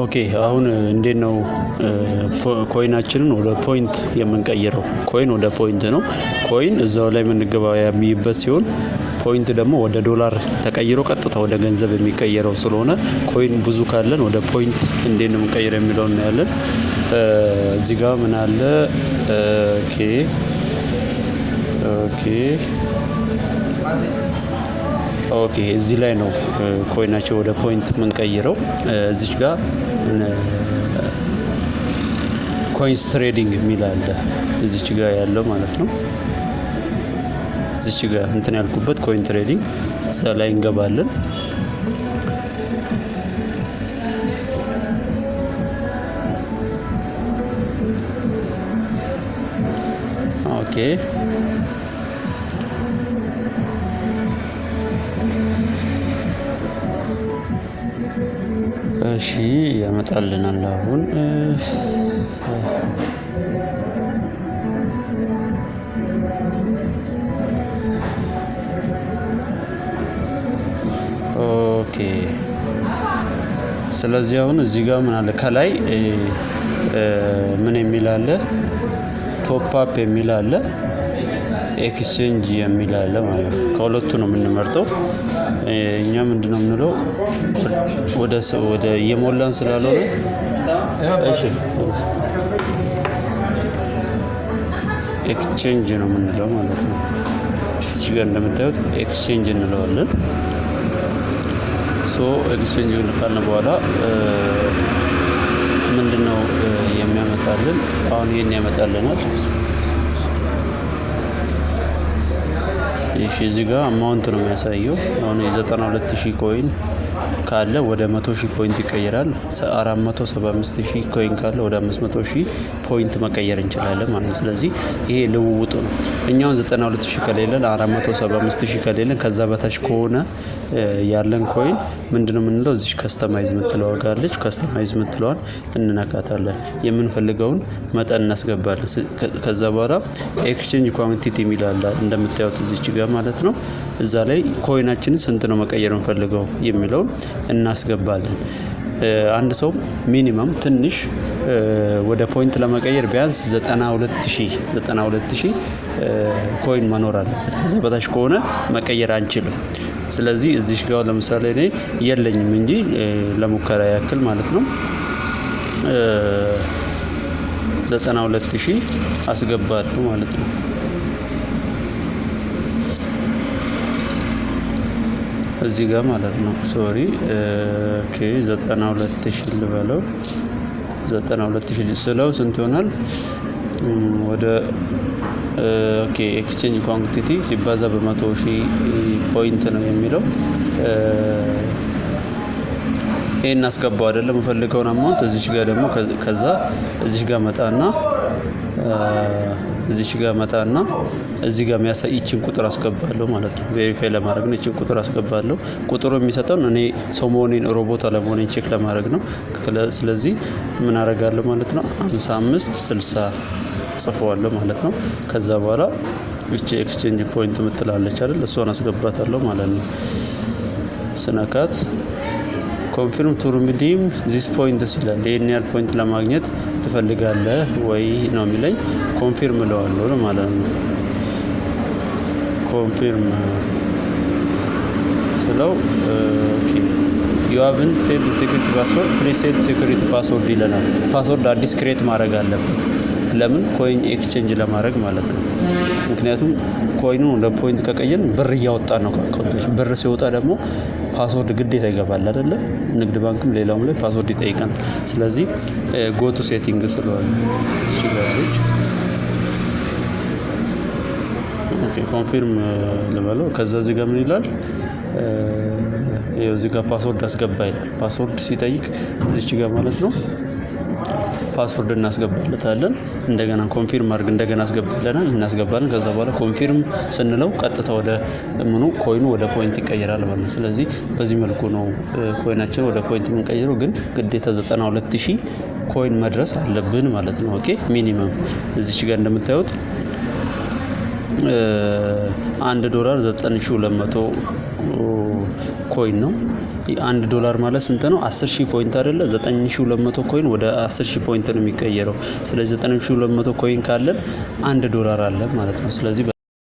ኦኬ አሁን እንዴት ነው ኮይናችንን ወደ ፖይንት የምንቀይረው? ኮይን ወደ ፖይንት ነው። ኮይን እዛው ላይ የምንገበያይበት ሲሆን ፖይንት ደግሞ ወደ ዶላር ተቀይሮ ቀጥታ ወደ ገንዘብ የሚቀየረው ስለሆነ ኮይን ብዙ ካለን ወደ ፖይንት እንዴት ነው የምንቀይረው የሚለውን እናያለን። እዚህ ጋር ምን አለ? ኦኬ እዚህ ላይ ነው ኮይናቸው ወደ ፖይንት የምንቀይረው። እዚች ጋር ኮይንስ ትሬዲንግ የሚል አለ እዚች ጋር ያለው ማለት ነው። እዚች ጋር እንትን ያልኩበት ኮይን ትሬዲንግ እዛ ላይ እንገባለን። ኦኬ እሺ ያመጣልናል አሁን ኦኬ ስለዚህ አሁን እዚህ ጋር ምን አለ ከላይ ምን የሚል አለ? ቶፕ አፕ የሚል አለ፣ ኤክስቼንጅ የሚል አለ ማለት ነው። ከሁለቱ ነው የምንመርጠው። እኛ ምንድነው የምንለው ወደ እየሞላን ስላልሆነ እሺ ኤክስቼንጅ ነው የምንለው ማለት ነው። እዚህ ጋር እንደምታዩት ኤክስቼንጅ እንለዋለን። ኤክስቼንጅ ካልን በኋላ ምንድነው የሚያመጣልን? አሁን ይሄን ያመጣልናል። እዚህ ጋር አማውንት ነው የሚያሳየው። አሁን የ92,000 ኮይን ካለ ወደ 100,000 ፖይንት ይቀየራል። 475,000 ኮይን ካለ ወደ 500,000 ፖይንት መቀየር እንችላለን ማለት ነው። ስለዚህ ይሄ ልውውጡ ነው። እኛውን 92,000 ከሌለን 475,000 ከሌለን ከዛ በታች ከሆነ ያለን ኮይን ምንድነው የምንለው? እዚህ ከስተማይዝ የምትለው ጋርለች። ከስተማይዝ የምትለዋን እንነካታለን። የምንፈልገውን መጠን እናስገባለን። ከዛ በኋላ ኤክስቼንጅ ኳንቲቲ የሚላል እንደምታዩት እዚች ጋር ማለት ነው። እዛ ላይ ኮይናችንን ስንት ነው መቀየር እንፈልገው የሚለውን እናስገባለን። አንድ ሰው ሚኒመም ትንሽ ወደ ፖይንት ለመቀየር ቢያንስ 92,000 ኮይን መኖር አለበት። ከዛ በታች ከሆነ መቀየር አንችልም። ስለዚህ እዚህ ጋር ለምሳሌ እኔ የለኝም እንጂ ለሙከራ ያክል ማለት ነው 92,000 አስገባለሁ ማለት ነው። እዚህ ጋር ማለት ነው። ሶሪ 92,000 ልበለው። 92,000 ስለው ስንት ይሆናል? ወደ ኤክስቼንጅ ኳንቲቲ ሲባዛ በ100,000 ፖይንት ነው የሚለው። ይሄን አስገባው አይደለም የምፈልገውን አማውንት። እዚች ጋር ደግሞ ከዛ እዚች ጋር መጣና እዚህ ጋር የሚያሳይችን ቁጥር አስገባለሁ ማለት ነው። ቬሪፋይ ለማድረግ ነው። እቺን ቁጥር አስገባለሁ። ቁጥሩ የሚሰጠውን እኔ ሰው መሆኔን ሮቦት አለመሆኔን ቼክ ለማድረግ ነው። ስለዚህ ምን አደርጋለሁ ማለት ነው 5560 ጽፈዋለሁ ማለት ነው። ከዛ በኋላ እቺ ኤክስቼንጅ ፖይንት የምትላለች አይደል? እሷን አስገባታለሁ ማለት ነው። ስነካት ኮንፊርም ቱ ሪዲም ዚስ ፖይንትስ ይላል። ይሄን ያህል ፖይንት ለማግኘት ትፈልጋለህ ወይ ነው የሚለኝ። ኮንፊርም እለዋለሁ ማለት ነው። ኮንፊርም ስለው ዩ ሃቭንት ሴት ሴኩሪቲ ፓስወርድ ፕሊዝ ሴት ሴኩሪቲ ፓስወርድ ይለናል። ፓስወርድ አዲስ ክሬት ማድረግ አለብን። ለምን? ኮይን ኤክስቼንጅ ለማድረግ ማለት ነው። ምክንያቱም ኮይኑን ወደ ፖይንት ከቀየርን ብር እያወጣ ነው ከአካውንቶች። ብር ሲወጣ ደግሞ ፓስወርድ ግዴታ ይገባል አይደለ? ንግድ ባንክም ሌላውም ላይ ፓስወርድ ይጠይቃል። ስለዚህ ጎቱ ሴቲንግ ስለሆነ ኮንፊርም ልበለው። ከዛ እዚህ ጋር ምን ይላል? እዚህ ጋር ፓስወርድ አስገባ ይላል። ፓስወርድ ሲጠይቅ እዚች ጋር ማለት ነው ፓስወርድ እናስገባለታለን። እንደገና ኮንፊርም አድርግ እንደገና አስገባለናል እናስገባለን። ከዛ በኋላ ኮንፊርም ስንለው ቀጥታ ወደ ኮይኑ ወደ ፖይንት ይቀየራል ማለት ነው። ስለዚህ በዚህ መልኩ ነው ኮይናችን ወደ ፖይንት የምንቀይረው። ግን ግዴታ 92,000 ኮይን መድረስ አለብን ማለት ነው። ኦኬ ሚኒመም እዚች ጋር እንደምታዩት $1 9200 ኮይን ነው። $1 ማለት ስንት ነው? 10,000 ፖይንት አይደለ? 9200 ኮይን ወደ 10,000 ፖይንት ነው የሚቀየረው። ስለዚህ 9200 ኮይን ካለን $1 አለ ማለት ነው። ስለዚህ